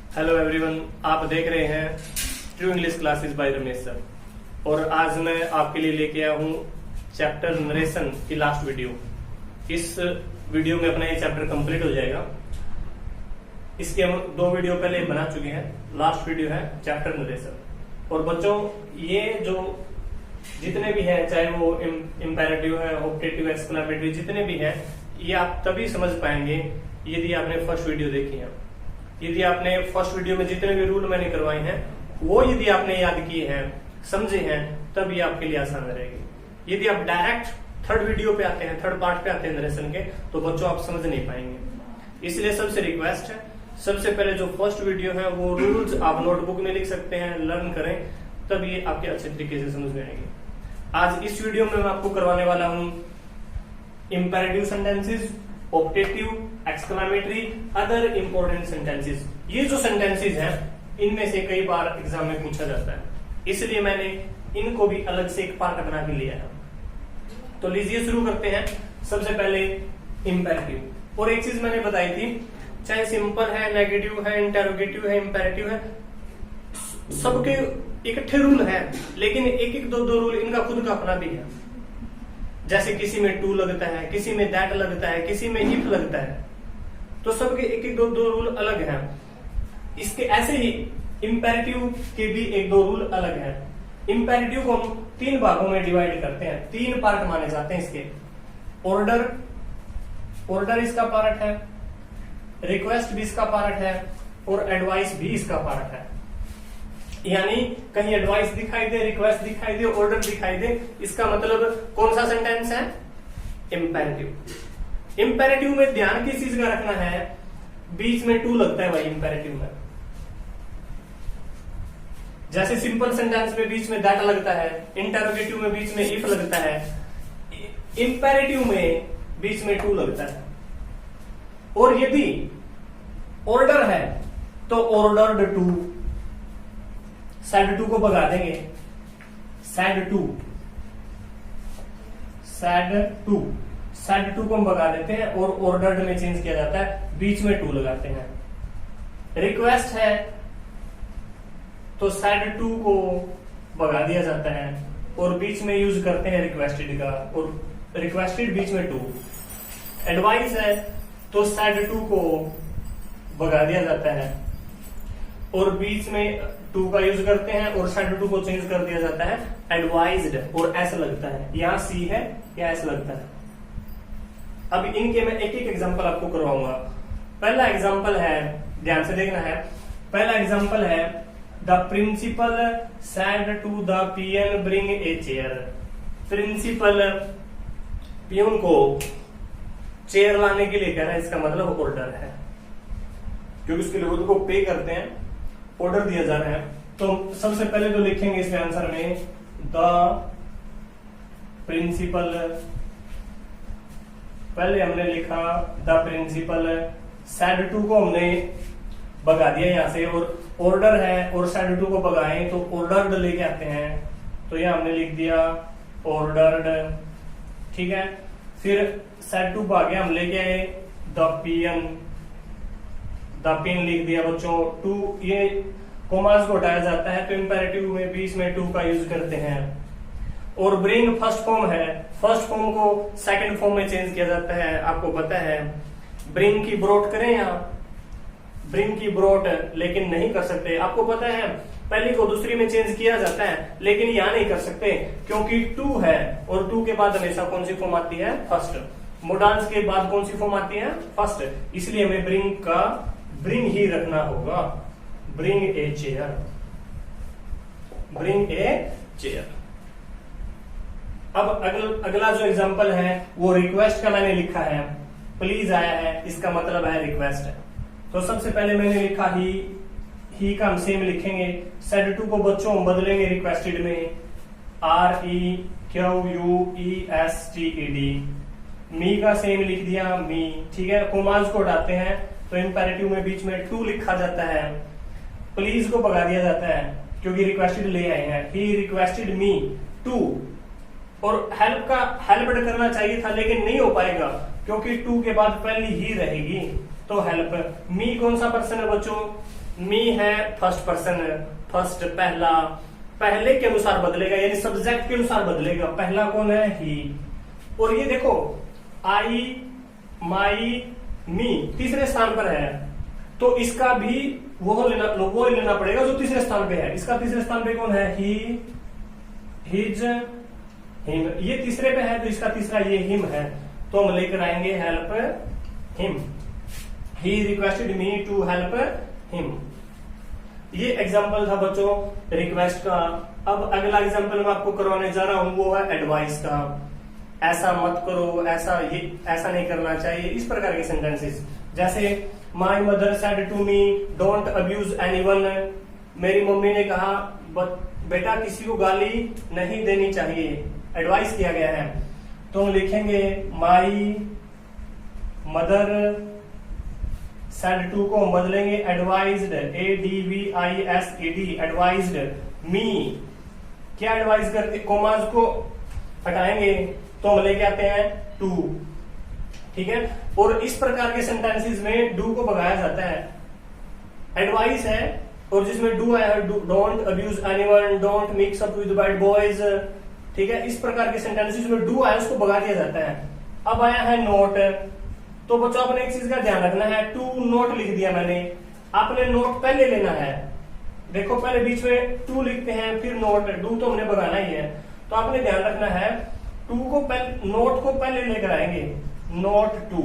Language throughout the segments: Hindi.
हेलो एवरीवन, आप देख रहे हैं true English classes bye Ramesh sir. और आज मैं आपके लिए लेके आया हूँ चैप्टर नरेशन की लास्ट वीडियो। इस वीडियो में अपना ये चैप्टर कंप्लीट हो जाएगा। इसके हम 2 वीडियो पहले बना चुके हैं। लास्ट वीडियो है चैप्टर नरेशन। और बच्चों, ये जो जितने भी हैं, चाहे वो इम्पेरेटिव है, ऑब्जेक्टिव, एक्सक्लेमेटरी, जितने भी हैं, ये आप तभी समझ पाएंगे यदि आपने फर्स्ट वीडियो देखी है। यदि आपने फर्स्ट वीडियो में जितने भी रूल मैंने करवाए हैं वो यदि आपने याद किए हैं, समझे हैं, तब ये आपके लिए आसान रहेगी। यदि आप डायरेक्ट थर्ड वीडियो पे आते हैं, थर्ड पार्ट पे आते हैं नरेशन के, तो बच्चों आप समझ नहीं पाएंगे। इसलिए सबसे रिक्वेस्ट है, सबसे पहले जो फर्स्ट वीडियो है वो रूल्स आप नोटबुक में लिख सकते हैं, लर्न करें, तब ये आपके अच्छे तरीके से समझ में आएंगे। आज इस वीडियो में मैं आपको करवाने वाला हूं imperative sentences, objective, exclamatory, other important sentences. ये जो सेंटेंसेस हैं, इनमें से कई बार एग्जाम में पूछा जाता है, इसलिए मैंने इनको भी अलग से एक पार्ट बना के लिया है। तो लीजिए शुरू करते हैं। सबसे पहले इंपेरेटिव। और एक चीज मैंने बताई थी, चाहे सिंपल है, नेगेटिव है, इंटेरोगेटिव है, इंपेरेटिव है, सबके इकट्ठे रूल है, लेकिन एक एक दो रूल इनका खुद का अपना भी है। जैसे किसी में टू लगता है, किसी में दैट लगता है, किसी में इफ लगता है, तो सबके एक एक दो रूल अलग हैं। इसके ऐसे ही इंपेरेटिव के भी 1-2 रूल अलग हैं। इंपेरेटिव को हम 3 भागों में डिवाइड करते हैं, 3 पार्ट माने जाते हैं इसके। ऑर्डर इसका पार्ट है, रिक्वेस्ट भी इसका पार्ट है, और एडवाइस भी इसका पार्ट है। यानी कहीं एडवाइस दिखाई दे, रिक्वेस्ट दिखाई दे, ऑर्डर दिखाई दे, इसका मतलब कौन सा सेंटेंस है? इंपेरेटिव। इंपेरेटिव में ध्यान किस चीज का रखना है? बीच में टू लगता है भाई इंपेरेटिव में। जैसे सिंपल सेंटेंस में बीच में दैट लगता है, इंटरोगेटिव में बीच में इफ लगता है, इंपेरेटिव में बीच में टू लगता है। और यदि ऑर्डर है तो ऑर्डर्ड टू, सैड टू को भगा देंगे, सैड टू को हम भगा देते हैं और ऑर्डर्ड में चेंज किया जाता है, बीच में टू लगाते हैं। रिक्वेस्ट है तो सैड टू को भगा दिया जाता है और बीच में यूज करते हैं रिक्वेस्टेड का, और रिक्वेस्टेड बीच में टू। एडवाइस है तो सैड टू को भगा दिया जाता है और बीच में टू का यूज करते हैं, और सैड टू को चेंज कर दिया जाता है एडवाइज्ड, और ऐसा लगता है, यहां सी है या ऐसा लगता है। अब इनके मैं एक एक एग्जांपल आपको करवाऊंगा। पहला एग्जांपल है, ध्यान से देखना है, पहला एग्जांपल है the principal said to the peon bring a chair. Principal peon को चेयर लाने के लिए कह रहा है, इसका मतलब ऑर्डर है, क्योंकि उसके लिए उनको पे करते हैं, ऑर्डर दिया जा रहा है। तो सबसे पहले तो लिखेंगे इसके आंसर में द प्रिंसिपल। पहले हमने लिखा द प्रिंसिपल, सैड टू को हमने भगा दिया यहां से, और ऑर्डर है और सैड टू को भगाएं तो ऑर्डर्ड लेके आते हैं, तो यहां हमने लिख दिया ऑर्डर्ड। ठीक है, फिर सैड टू भागे हम लेके आए द पियन, पिन लिख दिया बच्चों। टू, ये कोमास को हटाया जाता है तो इंपेरेटिव में बीच में टू का यूज करते हैं। और ब्रिंग फर्स्ट फॉर्म है, फर्स्ट फॉर्म को सेकंड फॉर्म में चेंज किया जाता है, आपको पता है। ब्रिंग की ब्रोट करें या ब्रिंग की ब्रोट, लेकिन नहीं कर सकते, आपको पता है। पहली को दूसरी में चेंज किया जाता है, लेकिन यहां नहीं कर सकते क्योंकि टू है, और टू के बाद हमेशा कौन सी फॉर्म आती है? फर्स्ट। मोडांस के बाद कौन सी फॉर्म आती है? फर्स्ट। इसलिए हमें ब्रिंग ही रखना होगा, bring a chair, bring a chair. अब अगला जो एग्जांपल है वो रिक्वेस्ट का मैंने लिखा है, प्लीज आया है, इसका मतलब है रिक्वेस्ट है। तो सबसे पहले मैंने लिखा ही का हम सेम लिखेंगे। सैड टू को बच्चों हम बदलेंगे रिक्वेस्टेड में, REQUESTED। मी का सेम लिख दिया, मी। ठीक है, कोमास को हटाते हैं तो इंपेरेटिव में बीच में टू लिखा जाता है। प्लीज को भगा दिया जाता है क्योंकि रिक्वेस्टेड ले आए हैं, ही रिक्वेस्टेड मी टू। और हेल्प्ड करना चाहिए था लेकिन नहीं हो पाएगा क्योंकि टू के बाद पहली ही रहेगी, तो हेल्प। मी कौन सा पर्सन है बच्चों? मी है फर्स्ट पर्सन, फर्स्ट पहला, पहले के अनुसार बदलेगा यानी सब्जेक्ट के अनुसार बदलेगा। पहला कौन है? ही। और ये देखो आई, माई, मी तीसरे स्थान पर है, तो इसका भी वो लेना पड़ेगा जो तीसरे स्थान पे है। इसका तीसरे स्थान पे कौन है? ही, हिज, हिम। ये तीसरे पे है तो इसका तीसरा ये हिम है, तो हम लेकर आएंगे help him. He requested me to help him. ये एग्जाम्पल था बच्चों रिक्वेस्ट का। अब अगला एग्जाम्पल मैं आपको करवाने जा रहा हूं वो है एडवाइस का। ऐसा मत करो, ऐसा नहीं करना चाहिए, इस प्रकार के सेंटेंसेस। जैसे my mother said to me don't abuse anyone. मेरी मम्मी ने कहा बेटा किसी को गाली नहीं देनी चाहिए, एडवाइस किया गया है। तो हम लिखेंगे माई मदर सेड टू को हम बदलेंगे एडवाइज्ड, ADVISED, एडवाइज्ड मी। क्या एडवाइस करते? कोमास को हटाएंगे तो हम लेके आते हैं टू। ठीक है, और इस प्रकार के सेंटेंसेस में डू को भगाया जाता है। एडवाइस है और जिसमें डू आया है, don't abuse anyone, don't mix up with bad boys. ठीक है, इस प्रकार के सेंटेंसेस में डू आया उसको भगा दिया जाता है। अब आया है नोट, तो बच्चों आपने एक चीज का ध्यान रखना है, टू नोट लिख दिया मैंने, आपने नोट पहले लेना है। देखो पहले बीच में टू लिखते हैं फिर नोट, डू तो हमने भगाना ही है, तो आपने ध्यान रखना है टू को नोट को पहले लेकर आएंगे, नोट टू।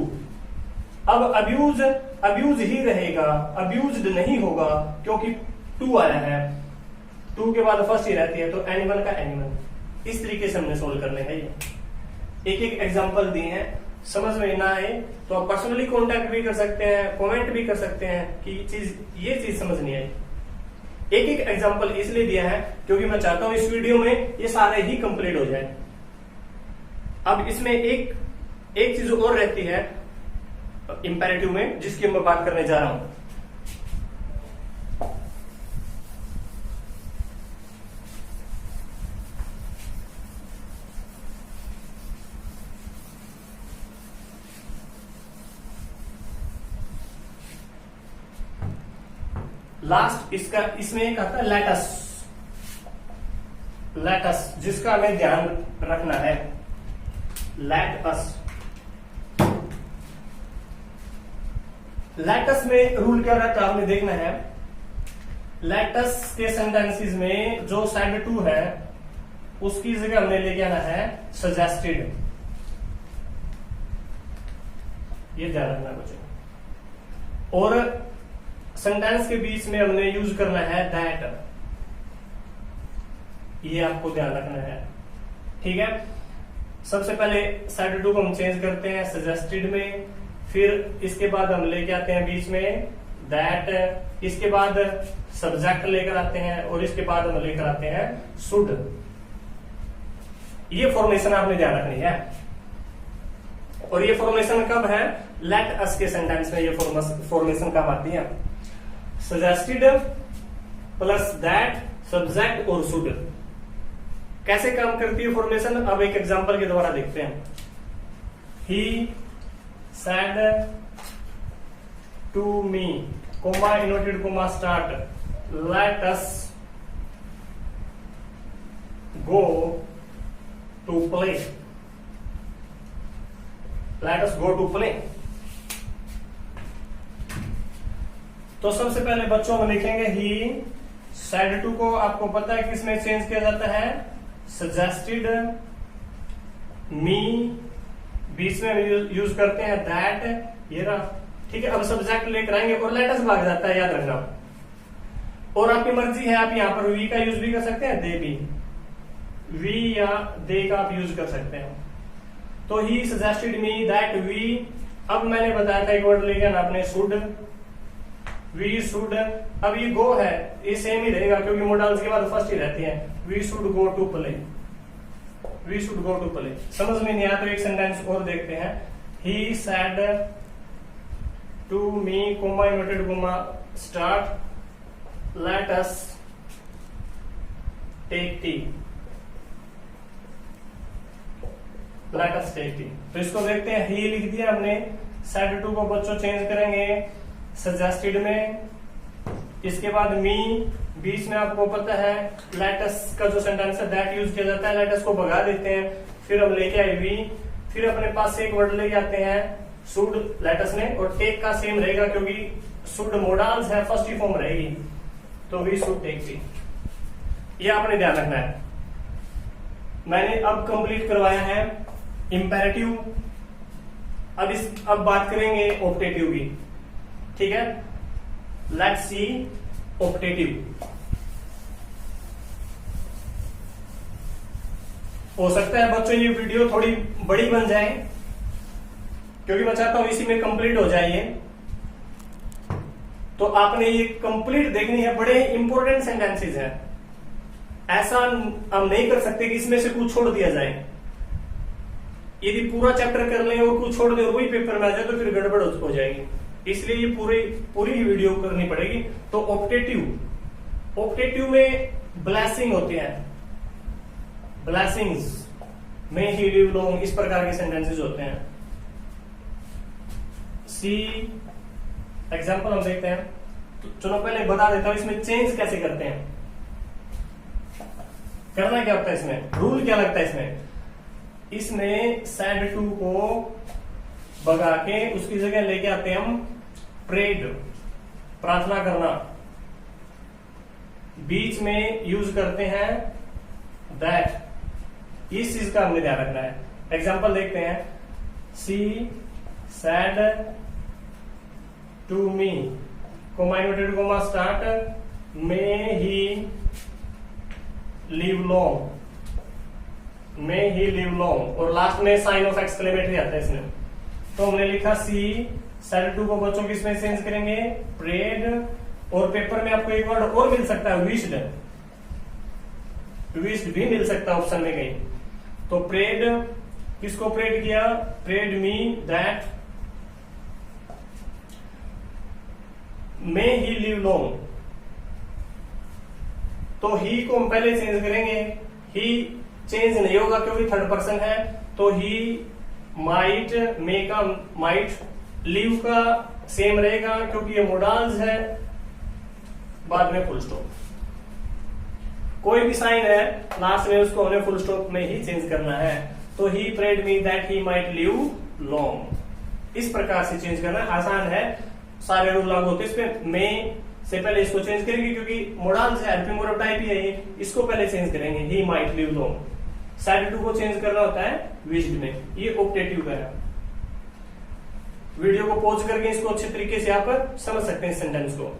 अब अब्यूज ही रहेगा, अब्यूज्ड नहीं होगा क्योंकि टू आया है, टू के बाद फर्स्ट ही रहती है, तो एनिमल का एनिमल। इस तरीके से हमने सोल्व करने हैं। ये एक एक एग्जांपल दिए हैं, समझ में ना आए तो आप पर्सनली कांटेक्ट भी कर सकते हैं, कमेंट भी कर सकते हैं कि ये चीज समझ नहीं आई। एक एक एग्जांपल इसलिए दिया है क्योंकि मैं चाहता हूं इस वीडियो में ये सारे ही कंप्लीट हो जाए। अब इसमें एक चीज और रहती है इंपेरेटिव में, जिसकी मैं बात करने जा रहा हूं। लास्ट इसमें एक आता है लेटस, जिसका हमें ध्यान रखना है। लेटस में रूल क्या रहता है आपने देखना है। लेटस के सेंटेंसेस में जो सेड टू है उसकी जगह हमने लेके आना है सजेस्टेड। ये ध्यान रखना बच्चों। और सेंटेंस के बीच में हमने यूज करना है दैट, ये आपको ध्यान रखना है। ठीक है, सबसे पहले सेड टू को हम चेंज करते हैं सजेस्टेड में, फिर इसके बाद हम लेके आते हैं बीच में दैट, इसके बाद सब्जेक्ट लेकर आते हैं और इसके बाद हम लेकर आते हैं शुड। ये फॉर्मेशन आपने ध्यान रखनी है। और ये फॉर्मेशन कब है? लेट अस के सेंटेंस में ये फॉर्मेशन कब आती है? सजेस्टेड प्लस दैट, सब्जेक्ट और शुड। कैसे काम करती है फॉर्मेशन, अब एक एग्जांपल के द्वारा देखते हैं। He said to me, comma inverted comma start, let us go to play, let us go to play. तो सबसे पहले बच्चों में लिखेंगे ही सेड टू को, आपको पता है किसमें चेंज किया जाता है? सजेस्टेड, मी, बीच में यूज करते हैं दैट, ये रहा। ठीक है, अब सब्जेक्ट लेकर आएंगे और लेटस भाग जाता है, याद रखना। और आपकी मर्जी है, आप यहाँ पर वी का यूज भी कर सकते हैं, दे भी, वी या दे का आप यूज कर सकते हैं। तो he suggested me that we, अब मैंने बताया था एक वर्ड लेके आना आपने शुड, वी शुड। अब ये गो है, ये सेम ही रहेगा क्योंकि मोडाल्स के बाद फर्स्ट ही रहती है। We should go to play, we should go to play. समझ में नहीं आया तो एक सेंटेंस और देखते हैं। He said to me, comma inverted comma start, let us take tea, let us take tea. तो इसको देखते हैं, ही लिख दिया हमने, सेड टू को बच्चों चेंज करेंगे सजेस्टेड में, इसके बाद मी, बीच में आपको पता है लेटस का जो सेंटेंस है दैट यूज किया जाता है, लेटस को भगा देते हैं, फिर हम लेके आए वी, फिर अपने पास एक वर्ड लेके आते हैं शुड लेटस में, और टेक का सेम रहेगा क्योंकि शुड मोडाल्स है, फर्स्ट ही फॉर्म रहेगी, तो वी शुड टेक वी। ये आपने ध्यान रखना है। मैंने अब कंप्लीट करवाया है इंपेरेटिव। अब बात करेंगे ऑप्टेटिव की, ठीक है। Let's see optative. हो सकता है बच्चों ये वीडियो थोड़ी बड़ी बन जाए, क्योंकि मैं चाहता हूं इसी में कंप्लीट हो जाए ये। तो आपने ये कंप्लीट देखनी है, बड़े इंपॉर्टेंट सेंटेंसेस हैं। ऐसा हम नहीं कर सकते कि इसमें से कुछ छोड़ दिया जाए। यदि पूरा चैप्टर कर लें और कुछ छोड़ दें और वही पेपर में आ जाए तो फिर गड़बड़ हो जाएगी, इसलिए ये पूरी ही वीडियो करनी पड़ेगी। तो ऑप्टेटिव में ब्लेसिंग होते हैं, blessings, may he live long, इस प्रकार के सेंटेंसेस होते हैं। सी एग्जाम्पल हम देखते हैं। तो चलो पहले बता देता हूं इसमें चेंज कैसे करते हैं, करना क्या होता है इसमें, रूल क्या लगता है इसमें सैड टू को भगा के उसकी जगह लेके आते हैं हम प्रेड, प्रार्थना करना। बीच में यूज करते हैं दैट, इस चीज का हमने ध्यान रखना है। एग्जाम्पल देखते हैं। She said to me, comma inverted comma start, may he live long, may he live long, और लास्ट में साइन ऑफ एक्सक्लेमेटरी आता है इसमें। तो हमने लिखा सी सैड टू को बच्चों किस में चेंज करेंगे, प्रेड, और पेपर में आपको एक वर्ड और मिल सकता है विश्ड, विश्ड भी मिल सकता है ऑप्शन में कहीं। तो प्रेड, किसको प्रेड किया, prayed me that may he live long. तो ही को हम पहले चेंज करेंगे, ही चेंज नहीं होगा क्योंकि थर्ड पर्सन है, तो ही माइट, मे का माइट, लिव का सेम रहेगा क्योंकि ये मोडाल्स है, बाद में फुल स्टॉप। कोई भी साइन है लास्ट में उसको हमें फुल स्टॉप में ही चेंज करना है। तो he prayed me that he might live long, इस प्रकार से चेंज करना आसान है, सारे रूल लागू होते हैं इसमें। मे से पहले इसको चेंज करेंगे क्योंकि मोडाल्स है, हेल्पिंग वर्ब टाइप ही है ये, इसको पहले चेंज करेंगे, he might live long. Said to को चेंज करना होता है विश्ड में, ये ऑप्टेटिव का है। वीडियो को पॉज करके इसको अच्छे तरीके से आप समझ सकते हैं इस सेंटेंस को।